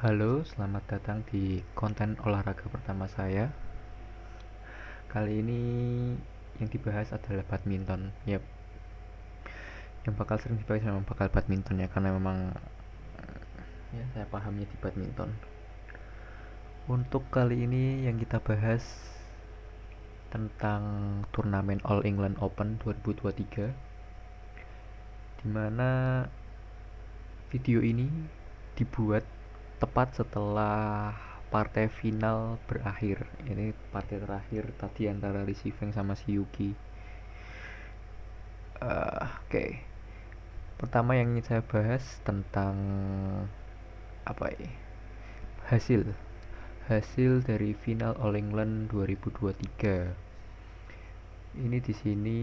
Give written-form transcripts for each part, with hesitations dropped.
Halo, selamat datang di konten olahraga pertama saya. Kali ini yang dibahas adalah badminton. Yap, yang bakal sering dibahas memang bakal badminton ya, karena memang ya saya pahamnya di badminton. Untuk kali ini yang kita bahas tentang turnamen All England Open 2023, di mana video ini dibuat tepat setelah partai final berakhir. Ini partai terakhir tadi antara Li Shifeng sama si Yuki. Oke. Pertama yang ingin saya bahas tentang apa ya? Hasil hasil dari final All England 2023. Ini di sini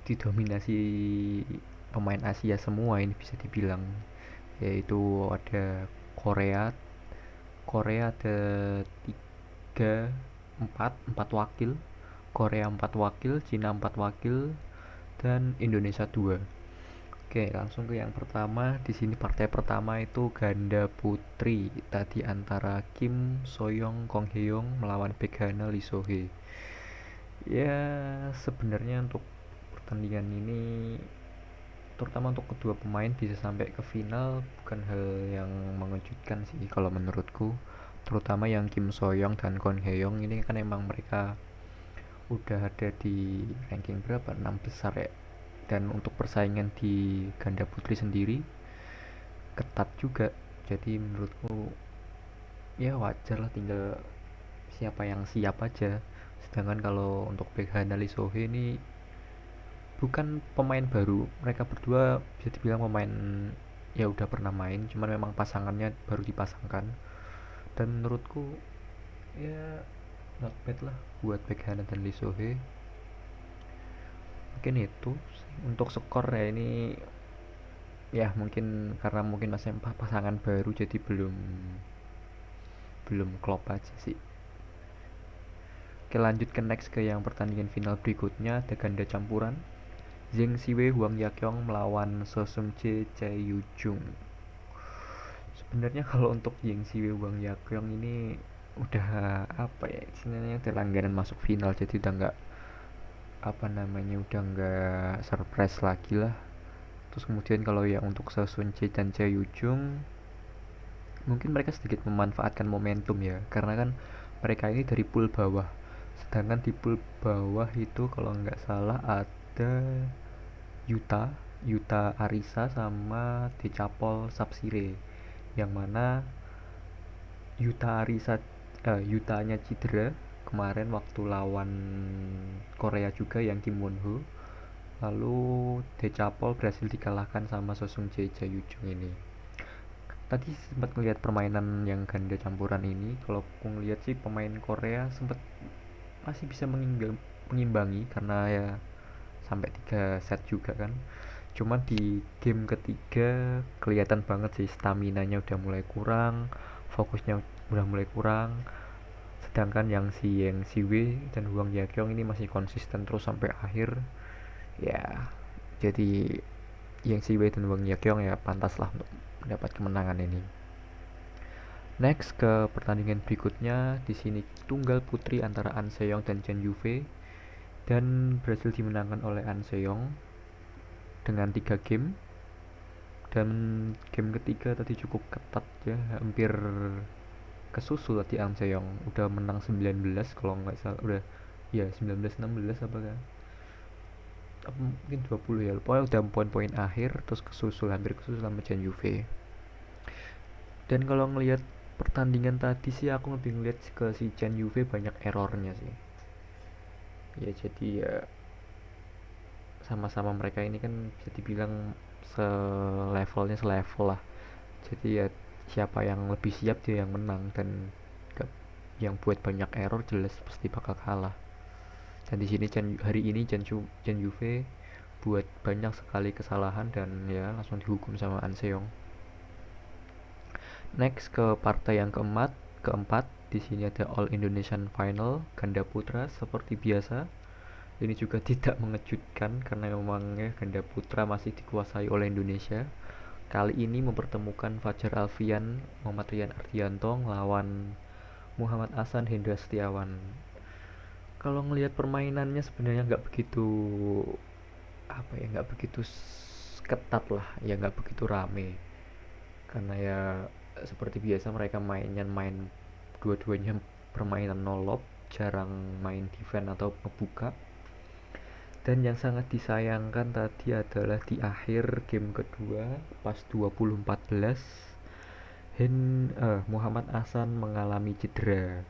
didominasi pemain Asia semua, ini bisa dibilang, yaitu ada Korea. Korea ada tiga empat wakil, Korea 4 wakil, Cina 4 wakil, dan Indonesia 2. Oke, langsung ke yang pertama. Di sini partai pertama itu ganda putri. Tadi antara Kim Soyoung Kong Hyeong melawan Beghana Lee Sohee. Ya, sebenarnya untuk pertandingan ini, terutama untuk kedua pemain bisa sampai ke final, bukan hal yang mengejutkan sih kalau menurutku. Terutama yang Kim Soyoung dan Kong Hyeong ini kan emang mereka udah ada di ranking berapa? 6 besar ya. Dan untuk persaingan di ganda putri sendiri ketat juga. Jadi menurutku ya wajar lah, tinggal siapa yang siap aja. Sedangkan kalau untuk Beghana Lee Sohee ini bukan pemain baru, mereka berdua bisa dibilang pemain ya udah pernah main, cuman memang pasangannya baru dipasangkan. Dan menurutku ya not bad lah buat Beghana dan Lee Sohee. Mungkin itu untuk skor ya, ini ya mungkin karena mungkin masih pasangan baru jadi belum belum klop aja sih. Oke, lanjut ke next, ke yang pertandingan final berikutnya. Ada ganda campuran Zheng Siwei Huang Yaqiong melawan So Sung Jae Chae Yu Jung. Sebenarnya kalau untuk Zheng Siwei Huang Yaqiong ini udah apa ya, istilahnya udah langganan masuk final, jadi udah nggak apa namanya, udah nggak surprise lagi lah. Terus kemudian kalau yang untuk So Sung Jae dan Chae Yu Jung, mungkin mereka sedikit memanfaatkan momentum ya, karena kan mereka ini dari pool bawah. Sedangkan di pool bawah itu kalau nggak salah ada Yuta Yuta Arisa sama Decapol Sapsire, yang mana Yutanya cedera kemarin waktu lawan Korea juga yang Kim Won Ho. Lalu Decapol berhasil dikalahkan sama Sosung Jae Jung ini. Tadi sempat melihat permainan yang ganda campuran ini. Kalau aku ngeliat sih pemain Korea sempat masih bisa mengimbangi, karena ya sampai 3 set juga kan. Cuma di game ketiga kelihatan banget sih stamina-nya udah mulai kurang, fokusnya udah mulai kurang. Sedangkan yang si Yang Siwei dan Huang Yaqiong ini masih konsisten terus sampai akhir. Ya, jadi Yang Siwei dan Huang Yaqiong ya pantas lah untuk mendapat kemenangan ini. Next ke pertandingan berikutnya. Di sini tunggal putri antara An Seong dan Chen Yufei, dan berhasil dimenangkan oleh An Seong dengan 3 game. Dan game ketiga tadi cukup ketat ya, hampir kesusul tadi An Seong udah menang 19 kalau nggak salah, udah ya 19-16 apa kan, mungkin 20 ya, pokoknya udah poin-poin akhir terus kesusul, hampir kesusul sama Chen Yufei. Dan kalau ngelihat pertandingan tadi sih aku lebih ngeliat ke si Chen Yufei banyak errornya sih ya. Jadi ya sama-sama mereka ini kan bisa dibilang selevel lah. Jadi ya siapa yang lebih siap dia yang menang, dan yang buat banyak error jelas pasti bakal kalah. Dan di sini hari ini Chen Yufei buat banyak sekali kesalahan dan ya langsung dihukum sama An Seong. Next ke partai yang keempat. Di sini ada All Indonesian Final ganda putra seperti biasa. Ini juga tidak mengejutkan karena memang ya ganda putra masih dikuasai oleh Indonesia. kali ini mempertemukan Fajar Alfian, Muhammad Rian Ardianto lawan Muhammad Ahsan Hendra Setiawan. Kalau ngelihat permainannya sebenarnya nggak begitu apa ya, nggak begitu ketat lah ya, nggak begitu rame karena ya seperti biasa mereka main dua-duanya permainan nolop, jarang main defense atau ngebuka. Dan yang sangat disayangkan tadi adalah di akhir game kedua pas 2014 Muhammad Ahsan mengalami cedera.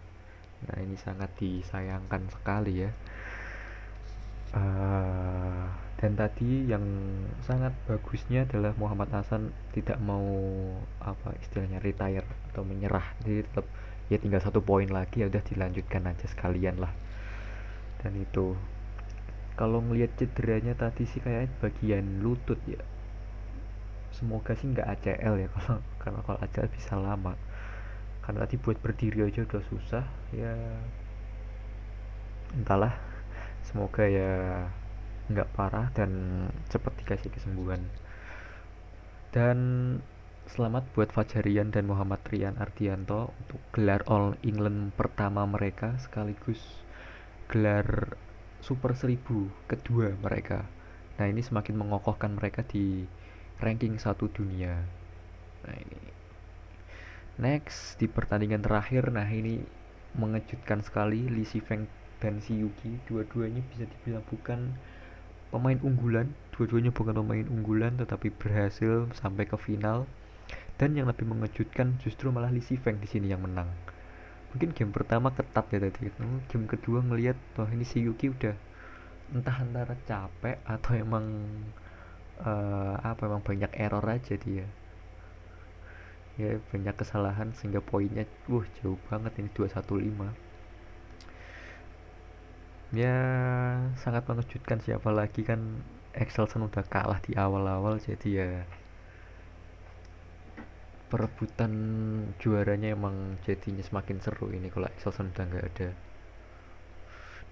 Nah ini sangat disayangkan sekali ya. Uh, dan tadi yang sangat bagusnya adalah Muhammad Hasan tidak mau apa istilahnya retire atau menyerah, jadi tetap ya tinggal 1 poin lagi, ya udah dilanjutkan aja sekalian lah. Dan itu kalau ngelihat cederanya tadi sih kayak bagian lutut ya, semoga sih nggak ACL ya kalau karena kalau ACL bisa lama, karena tadi buat berdiri aja udah susah ya, entahlah, semoga ya nggak parah dan cepat dikasih kesembuhan. Dan selamat buat Fajarian dan Muhammad Rian Ardianto untuk gelar All England pertama mereka, sekaligus gelar Super 1000 kedua mereka. Nah ini semakin mengokohkan mereka di ranking 1 dunia. Nah ini next di pertandingan terakhir, nah ini mengejutkan sekali. Lee Si Feng dan Si Yuki dua-duanya bisa dibilang bukan pemain unggulan, dua-duanya bukan pemain unggulan tetapi berhasil sampai ke final. Dan yang lebih mengejutkan justru malah Lee Si Feng di sini yang menang. Mungkin game pertama ketat ya tadi, game kedua ngelihat wah ini si Yuki udah entah antara capek atau emang emang banyak error aja dia, ya banyak kesalahan sehingga poinnya jauh banget ini 215. Ya sangat mengejutkan, siapa lagi kan Excelsen udah kalah di awal-awal, jadi ya perebutan juaranya emang jadinya semakin seru ini kalau Excelsen udah nggak ada.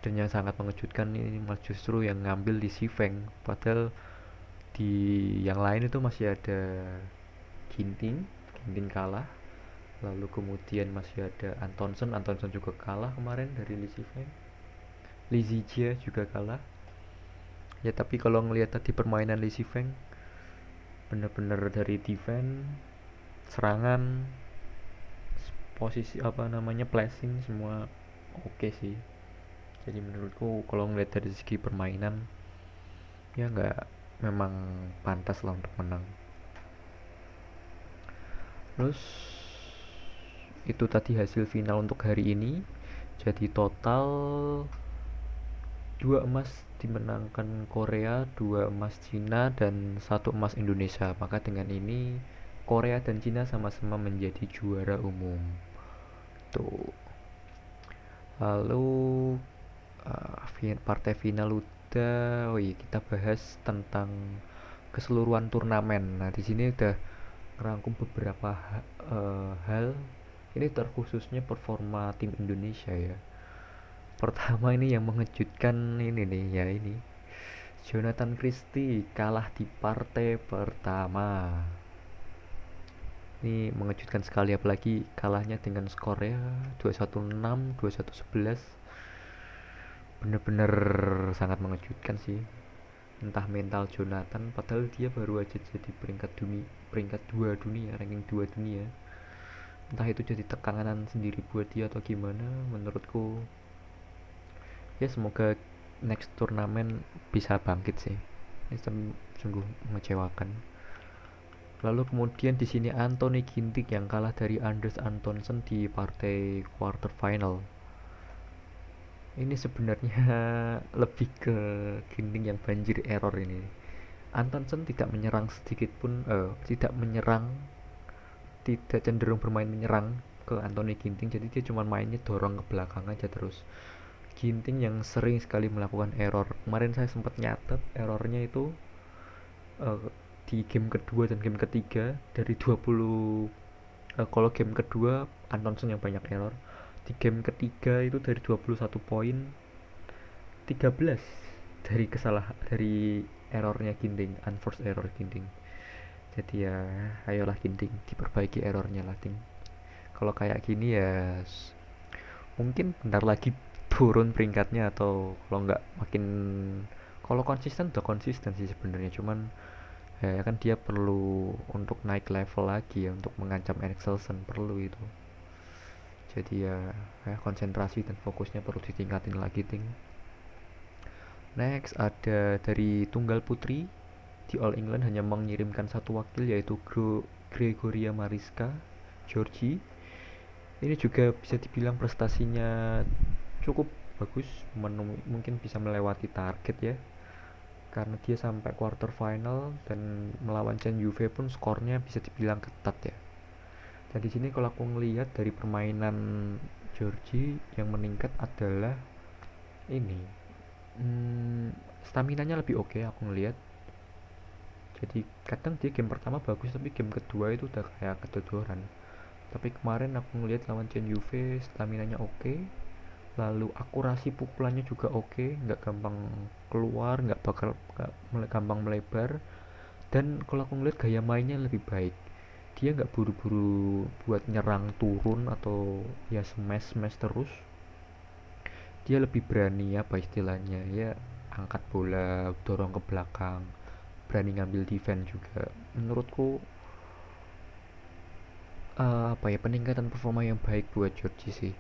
Dan yang sangat mengejutkan ini malah justru yang ngambil di Si Feng, padahal di yang lain itu masih ada Ginting, Ginting kalah, lalu kemudian masih ada Antonsen juga kalah kemarin dari Li Si Feng, Li Zijia juga kalah ya. Tapi kalau ngelihat tadi permainan Li Si Feng bener-bener dari defense, serangan, posisi apa namanya placing semua oke sih. Jadi menurutku kalau ngelihat dari segi permainan ya nggak, memang pantas lah untuk menang. Terus itu tadi hasil final untuk hari ini. Jadi total 2 emas dimenangkan Korea, 2 emas Cina, dan 1 emas Indonesia. Maka dengan ini Korea dan Cina sama-sama menjadi juara umum. Tuh. Lalu partai final udah. Oh iya, kita bahas tentang keseluruhan turnamen. Nah, di sini udah ngerangkum beberapa hal. Ini terkhususnya performa tim Indonesia ya. Pertama ini yang mengejutkan ini nih ya, ini Jonathan Christie kalah di partai pertama. Ini mengejutkan sekali, apalagi kalahnya dengan skor ya 216, 2111. Bener-bener sangat mengejutkan sih. Entah mental Jonathan, padahal dia baru aja jadi peringkat 2 dunia, ranking 2 dunia. Entah itu jadi tekanan sendiri buat dia atau gimana. Menurutku ya semoga next turnamen bisa bangkit sih. Ini sungguh mengecewakan. Lalu kemudian di sini Anthony Ginting yang kalah dari Anders Antonsen di partai quarter final. Ini sebenarnya lebih ke Ginting yang banjir error ini. Antonsen tidak menyerang sedikit pun, tidak menyerang, tidak cenderung bermain menyerang ke Anthony Ginting, jadi dia cuma mainnya dorong ke belakang aja terus. Ginting yang sering sekali melakukan error. Kemarin saya sempat nyatet errornya itu di game kedua dan game ketiga dari 20, kalau game kedua Antonsen yang banyak error. Di game ketiga itu dari 21 poin 13 dari errornya Ginting, unforced error Ginting. Jadi ya ayolah Ginting, diperbaiki errornya lah Ting. Kalau kayak gini ya mungkin bentar lagi turun peringkatnya, atau kalau nggak makin, kalau konsisten udah konsisten sih sebenarnya, cuman ya kan dia perlu untuk naik level lagi ya, untuk mengancam Excelsen perlu itu. Jadi ya konsentrasi dan fokusnya perlu ditingkatin lagi Ting. Next ada dari tunggal putri, di All England hanya mengirimkan satu wakil, yaitu Gregoria Mariska Georgie. Ini juga bisa dibilang prestasinya cukup bagus, mungkin bisa melewati target ya, karena dia sampai quarter final dan melawan Chen Juve pun skornya bisa dibilang ketat ya. Dan di sini kalau aku ngelihat dari permainan Georgie yang meningkat adalah ini, stamina-nya lebih oke aku ngelihat. Jadi kadang dia game pertama bagus tapi game kedua itu udah kayak kedodoran. Tapi kemarin aku ngelihat lawan Chen Juve stamina-nya oke, lalu akurasi pukulannya juga oke, nggak gampang keluar, nggak gampang melebar. Dan kalau aku ngeliat gaya mainnya lebih baik, dia nggak buru-buru buat nyerang turun atau ya smash smash terus. Dia lebih berani, apa istilahnya ya, angkat bola, dorong ke belakang, berani ngambil defense juga. Menurutku apa ya, peningkatan performa yang baik buat Georgie sih.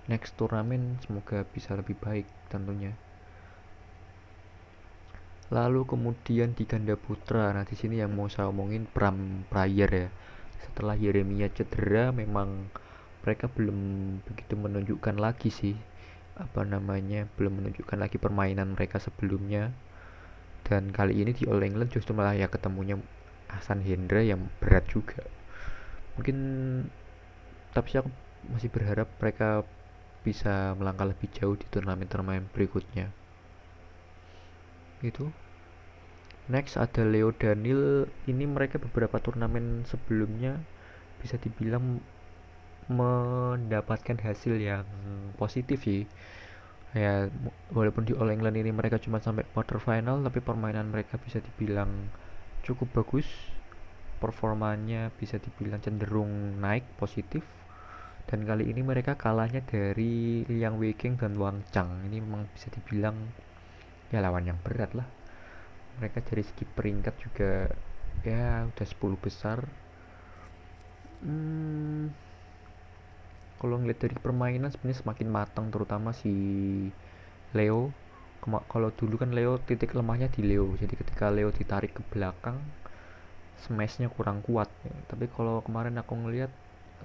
Next turnamen semoga bisa lebih baik tentunya. Lalu kemudian di ganda putra, nah di sini yang mau saya omongin Pram Prayer ya. Setelah Yeremia cedera, memang mereka belum begitu menunjukkan lagi sih, apa namanya, belum menunjukkan lagi permainan mereka sebelumnya. Dan kali ini di All England justru malah ya ketemunya Ahsan Hendra yang berat juga. Mungkin, tapi aku masih berharap mereka bisa melangkah lebih jauh di turnamen-turnamen berikutnya. Itu. Next ada Leo Daniel. Ini mereka beberapa turnamen sebelumnya bisa dibilang mendapatkan hasil yang positif sih. Ya walaupun di All England ini mereka cuma sampai quarter final, tapi permainan mereka bisa dibilang cukup bagus. Performanya bisa dibilang cenderung naik positif. Dan kali ini mereka kalahnya dari Liang Weiqing dan Wang Chang. Ini memang bisa dibilang ya lawan yang berat lah. Mereka dari segi peringkat juga ya udah 10 besar. hmm, Kalau ngeliat dari permainan sebenarnya semakin matang, terutama si Leo. Kalau dulu kan Leo titik lemahnya di Leo, jadi ketika Leo ditarik ke belakang smashnya kurang kuat ya. Tapi kalau kemarin aku ngeliat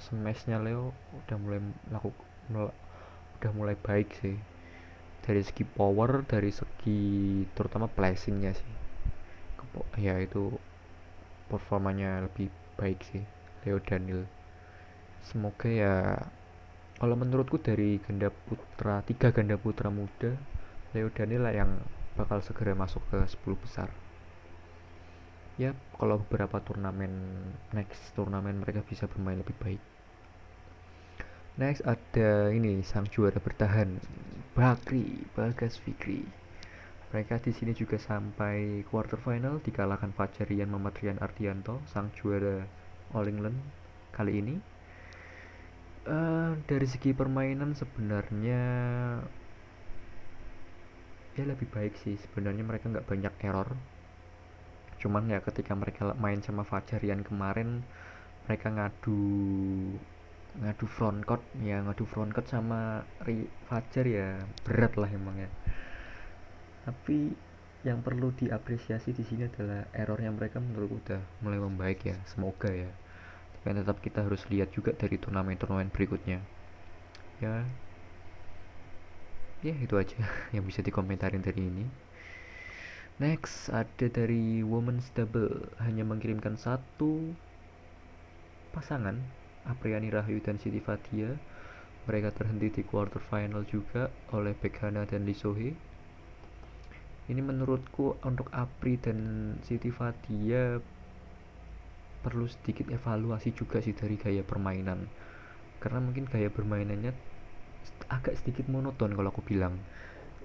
smashnya Leo udah mulai udah mulai baik sih, dari segi power, dari segi terutama placingnya sih. Ya itu performanya lebih baik sih Leo Daniel. Semoga ya, kalau menurutku dari tiga ganda putra muda, Leo Daniel lah yang bakal segera masuk ke 10 besar. Ya kalau beberapa next turnamen mereka bisa bermain lebih baik. Next ada ini sang juara bertahan, Bagas Fikri. Mereka di sini juga sampai quarter final, dikalahkan Fajarian Mamadrian Ardianto, sang juara All England kali ini. Dari segi permainan sebenarnya ya lebih baik sih sebenarnya, mereka nggak banyak error. Cuman ya ketika mereka main sama Fajarian kemarin, mereka ngadu ngadu frontcourt ya, ngadu frontcourt sama Fajar ya, berat lah emang ya. Tapi yang perlu diapresiasi di sini adalah errornya mereka menurut udah mulai membaik ya, semoga ya. Tapi tetap kita harus lihat juga dari turnamen-turnamen berikutnya ya. Ya itu aja yang bisa dikomentarin dari ini. Next ada dari Women's Double, hanya mengirimkan satu pasangan, Apriani Rahayu dan Siti Fadia. Mereka terhenti di quarter final juga oleh Beghana dan Lee Sohee. Ini menurutku untuk Apri dan Siti Fadia perlu sedikit evaluasi juga sih dari gaya permainan, karena mungkin gaya permainannya agak sedikit monoton kalau aku bilang.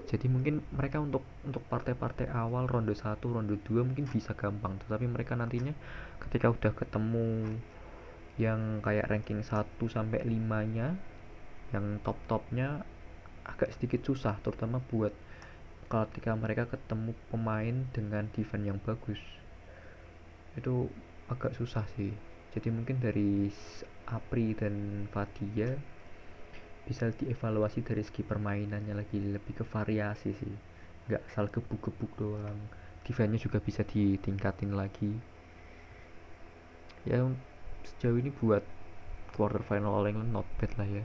Jadi mungkin mereka untuk partai-partai awal ronde 1, ronde 2 mungkin bisa gampang, tetapi mereka nantinya ketika udah ketemu yang kayak ranking 1 sampai 5-nya, yang top-topnya agak sedikit susah, terutama buat ketika mereka ketemu pemain dengan defense yang bagus. Itu agak susah sih. Jadi mungkin dari Apri dan Fadia bisa dievaluasi dari segi permainannya lagi, lebih ke variasi sih, nggak asal gebuk-gebuk doang. Defense-nya juga bisa ditingkatin lagi ya. Sejauh ini buat quarter final All England not bad lah ya.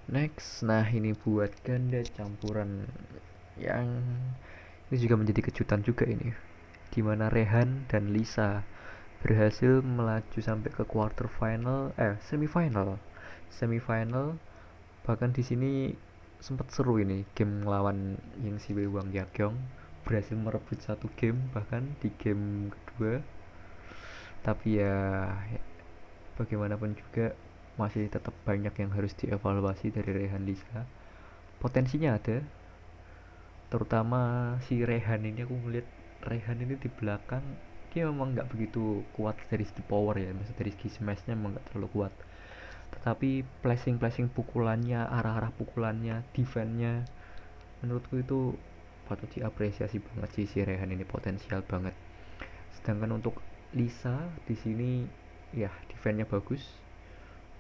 Next, nah ini buat ganda campuran yang ini juga menjadi kejutan juga ini, dimana Rehan dan Lisa berhasil melaju sampai ke quarter final, semifinal. Bahkan di sini sempat seru ini game lawan yang si Wang Yakyong, berhasil merebut satu game bahkan di game kedua. Tapi ya bagaimanapun juga masih tetap banyak yang harus dievaluasi dari Rehan Lisa. Potensinya ada, terutama si Rehan ini. Aku melihat Rehan ini di belakang dia memang nggak begitu kuat dari segi power ya, maksudnya dari segi smashnya memang nggak terlalu kuat, tetapi flashing pukulannya, arah-arah pukulannya, defense-nya, menurutku itu patut diapresiasi banget sih. Si Rehan ini potensial banget. Sedangkan untuk Lisa di sini ya defense-nya bagus,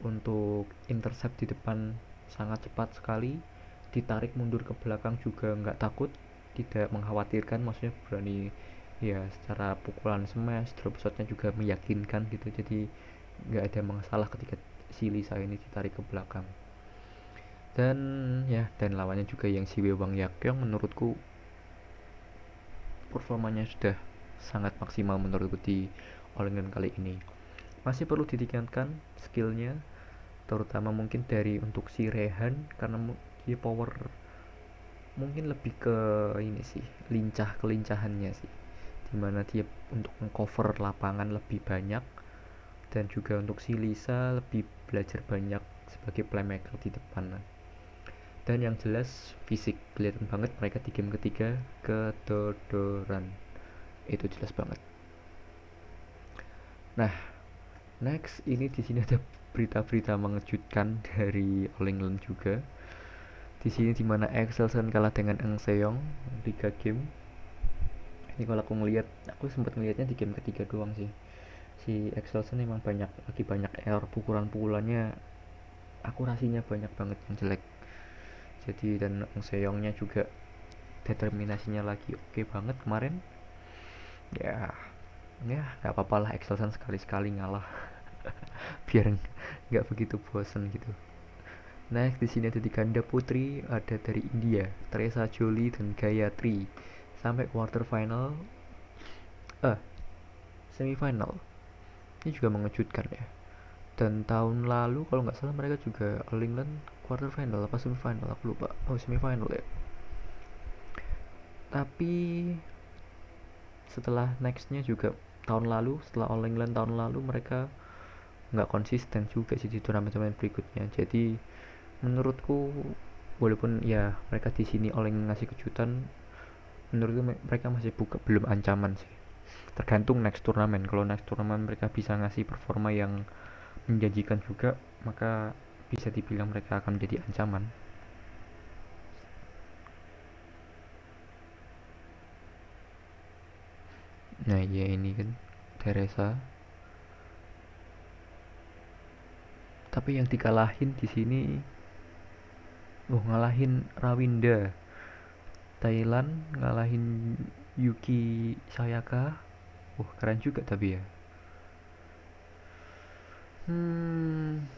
untuk intercept di depan sangat cepat sekali, ditarik mundur ke belakang juga nggak takut, tidak mengkhawatirkan, maksudnya berani ya secara pukulan smash, drop shotnya juga meyakinkan gitu. Jadi nggak ada masalah ketika si Lisa ini ditarik ke belakang. Dan dan lawannya juga yang si Wang Yakyong, menurutku performanya sudah sangat maksimal menurutku di All England kali ini. Masih perlu ditingkatkan skillnya, terutama mungkin dari untuk si Rehan, karena dia power mungkin lebih ke ini sih, kelincahannya sih, dimana dia untuk mengcover lapangan lebih banyak, dan juga untuk si Lisa lebih belajar banyak sebagai playmaker di depan. Dan yang jelas fisik, kelihatan banget mereka di game ketiga kedodoran, itu jelas banget. Nah, next ini di sini ada berita-berita mengejutkan dari All England juga. Di sini dimana Excelsen kalah dengan Eng Seong 3 game. Ini kalau aku sempat ngelihatnya di game ketiga doang sih. Si Excelsen emang lagi banyak error, pukulannya akurasinya banyak banget yang jelek. Jadi dan Eng Seongnya juga determinasinya lagi oke banget kemarin. Ya, nggak apa-apa lah, Excelsen sekali-sekali ngalah biar nggak begitu bosen gitu. Next di sini ada di ganda putri, ada dari India, Teresa Jolie dan Gayatri sampai quarter final, semifinal. Ini juga mengejutkan ya. Dan tahun lalu kalau nggak salah mereka juga All England quarter final apa semifinal, aku lupa. Oh, semifinal ya. Tapi setelah nextnya juga tahun lalu, setelah All England tahun lalu, mereka nggak konsisten juga sih di turnamen-turnamen berikutnya. Jadi menurutku walaupun ya mereka di sini All England ngasih kejutan, menurutku mereka masih belum ancaman sih. Tergantung next turnamen. Kalau next turnamen mereka bisa ngasih performa yang menjanjikan juga, maka bisa dibilang mereka akan menjadi ancaman. Nah ya ini kan Teresa, tapi yang dikalahin di sini, ngalahin Rawinda Thailand, ngalahin Yuki Sayaka. Keren juga tapi ya.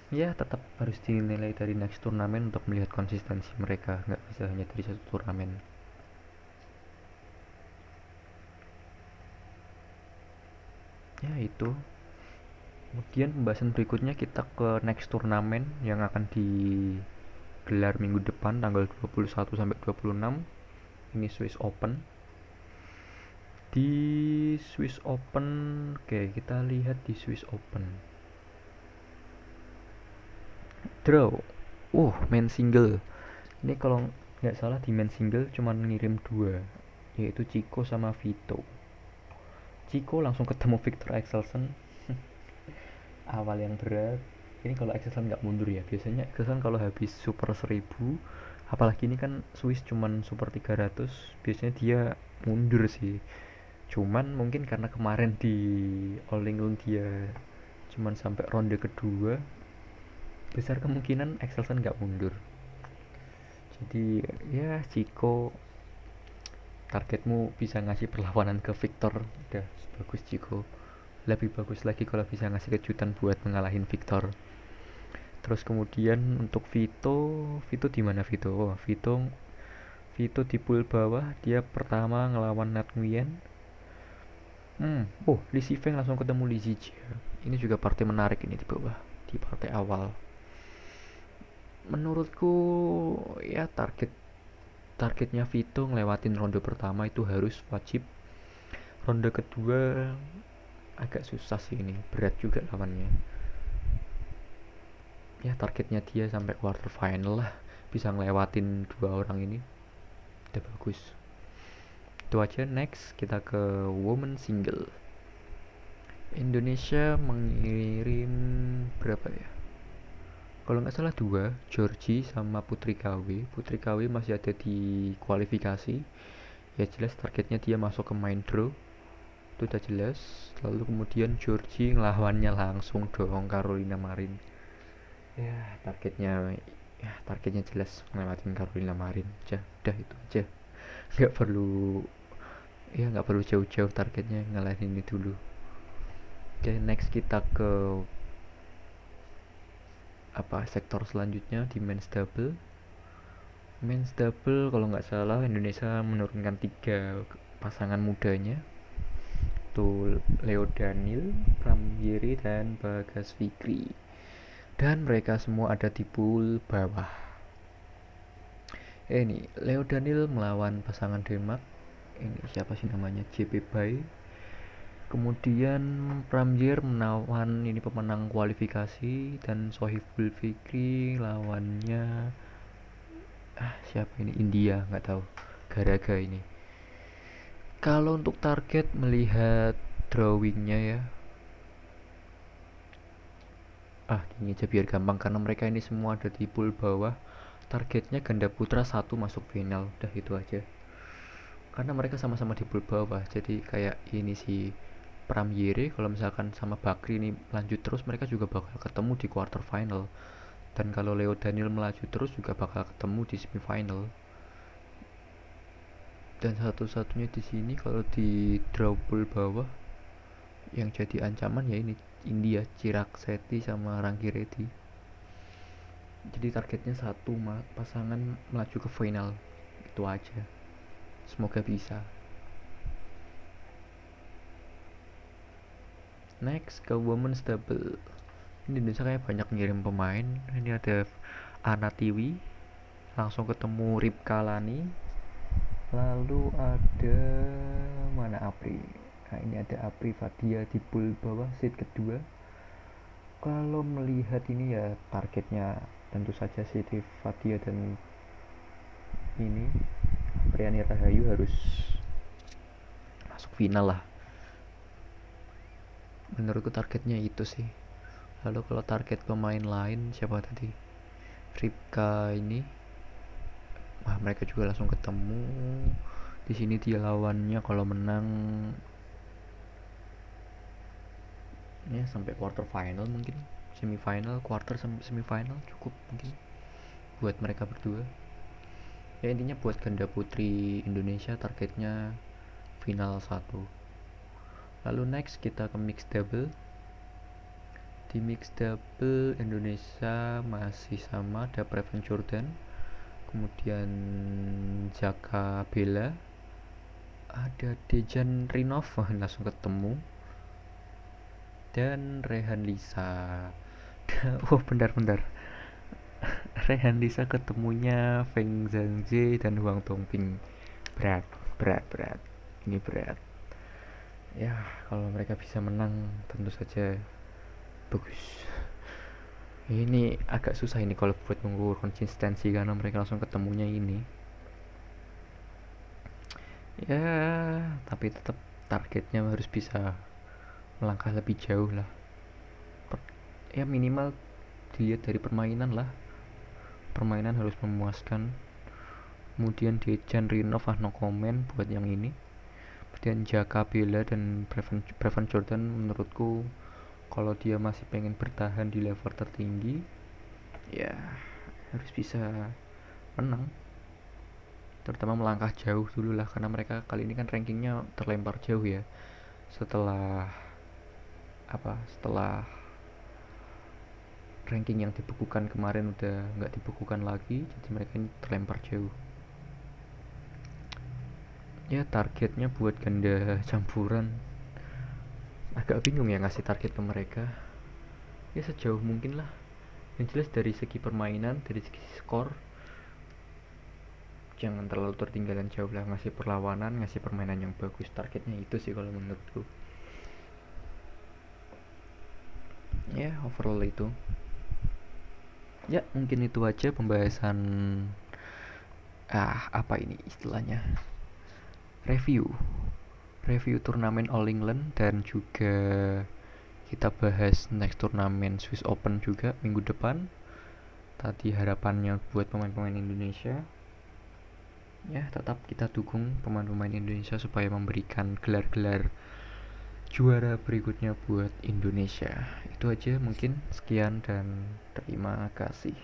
Ya tetap harus dinilai dari next turnamen untuk melihat konsistensi mereka, nggak bisa hanya dari satu turnamen. Ya itu. Kemudian pembahasan berikutnya kita ke next turnamen yang akan digelar minggu depan tanggal 21 sampai 26. Ini Swiss Open. Di Swiss Open, oke, kita lihat di Swiss Open. Draw. Main single. Ini kalau nggak salah di main single cuman ngirim dua, yaitu Chico sama Vito. Chico langsung ketemu Victor Axelsen. Awal yang berat. Ini kalau Axelsen nggak mundur ya, biasanya Axelsen kalau habis super 1000, apalagi ini kan Swiss cuman super 300, biasanya dia mundur sih. Cuman mungkin karena kemarin di All England dia cuman sampai ronde kedua, besar kemungkinan Axelsen nggak mundur. Jadi ya Chico, targetmu bisa ngasih perlawanan ke Victor, udah bagus Chico. Lebih bagus lagi kalau bisa ngasih kejutan buat mengalahin Victor. Terus kemudian untuk Vito, Vito di mana Vito? Oh, Vito di pool bawah, dia pertama ngelawan Nat Nguyen. Oh, Li Sifeng langsung ketemu Li Zijie. Ini juga partai menarik ini di bawah, di partai awal. Menurutku ya targetnya Vito ngelewatin ronde pertama itu harus wajib. Ronde kedua agak susah sih, ini berat juga lawannya. Ya targetnya dia sampai quarter final lah, bisa ngelewatin dua orang ini udah bagus. Itu aja. Next kita ke women single. Indonesia mengirim berapa ya, kalau nggak salah dua, Georgie sama Putri KW. Putri KW masih ada di kualifikasi, ya jelas targetnya dia masuk ke main draw, itu udah jelas. Lalu kemudian Georgie ngelawannya langsung dong Carolina Marin. Ya targetnya jelas ngelewatin Carolina Marin aja, udah itu aja. nggak perlu nggak perlu jauh-jauh, targetnya ngalahin ini dulu. Oke, next kita ke sektor selanjutnya di men's double. Men's double kalau nggak salah Indonesia menurunkan 3 pasangan mudanya, tuh Leo Daniel, Pramgiri, dan Bagas Fikri, dan mereka semua ada di pool bawah. Ini Leo Daniel melawan pasangan Denmark, ini siapa sih namanya, JP Bay. Kemudian Pramgir menawan ini pemenang kualifikasi, dan Sohibul Fikri lawannya siapa ini, India, nggak tahu, Garaga ini. Kalau untuk target melihat drawingnya ya, ini aja biar gampang karena mereka ini semua ada di pool bawah. Targetnya ganda putra 1 masuk final, udah itu aja. Karena mereka sama-sama di pool bawah, jadi kayak ini sih, Pramyere kalau misalkan sama Bakri ini lanjut terus, mereka juga bakal ketemu di quarter final. Dan kalau Leo Daniel melaju terus juga bakal ketemu di semifinal. Dan satu-satunya di sini kalau di draw pool bawah yang jadi ancaman ya ini India, Chirag Shetty sama Ranki Reddy. Jadi targetnya satu pasangan melaju ke final, itu aja. Semoga bisa. Next ke women's double. Ini Indonesia kayak banyak ngirim pemain. Ini ada Ana Tiwi, langsung ketemu Ripka Lani. Lalu ada mana Apri? Nah ini ada Apri Fadia di pool bawah, seat kedua. Kalau melihat ini ya targetnya tentu saja Siti Fadia dan ini Priani Rahayu harus masuk final lah. Menurutku targetnya itu sih. Lalu kalau target pemain lain siapa tadi? Ripka ini, mereka juga langsung ketemu. Di sini dia lawannya kalau menang ya sampai quarter final, mungkin semifinal, quarter sampai semifinal cukup mungkin buat mereka berdua. Ya intinya buat ganda putri Indonesia targetnya final 1. Lalu next kita ke mixed double. Di mixed double Indonesia masih sama, ada Preven Jordan, kemudian Jaka Bella, ada Dejan Rinov langsung ketemu, dan Rehan Lisa. Oh bentar, Rehan Lisa ketemunya Feng Zhangzhe dan Huang Dongping. Berat. Ini berat. Ya kalau mereka bisa menang tentu saja bagus. Ini agak susah ini kalau buat mengukur konsistensi karena mereka langsung ketemunya ini. Ya, tapi tetap targetnya harus bisa melangkah lebih jauh lah. Ya minimal dilihat dari permainan lah. Permainan harus memuaskan. Kemudian Dejan Rinov no comment buat yang ini. Kemudian Jaka Bella dan Brevan Jordan menurutku kalau dia masih pengen bertahan di level tertinggi, ya harus bisa menang, terutama melangkah jauh dulu lah, karena mereka kali ini kan rankingnya terlempar jauh ya, setelah setelah ranking yang dibukukan kemarin udah nggak dibukukan lagi, jadi mereka ini terlempar jauh. Ya targetnya buat ganda campuran agak bingung ya ngasih target ke mereka, ya sejauh mungkin lah. Yang jelas dari segi permainan, dari segi skor, jangan terlalu tertinggalan jauh lah, ngasih perlawanan, ngasih permainan yang bagus, targetnya itu sih kalau menurutku. Ya overall itu, ya mungkin itu aja pembahasan apa ini istilahnya, review review turnamen All England, dan juga kita bahas next turnamen Swiss Open juga minggu depan. Tadi harapannya buat pemain-pemain Indonesia, ya tetap kita dukung pemain-pemain Indonesia supaya memberikan gelar-gelar juara berikutnya buat Indonesia. Itu aja mungkin, sekian dan terima kasih.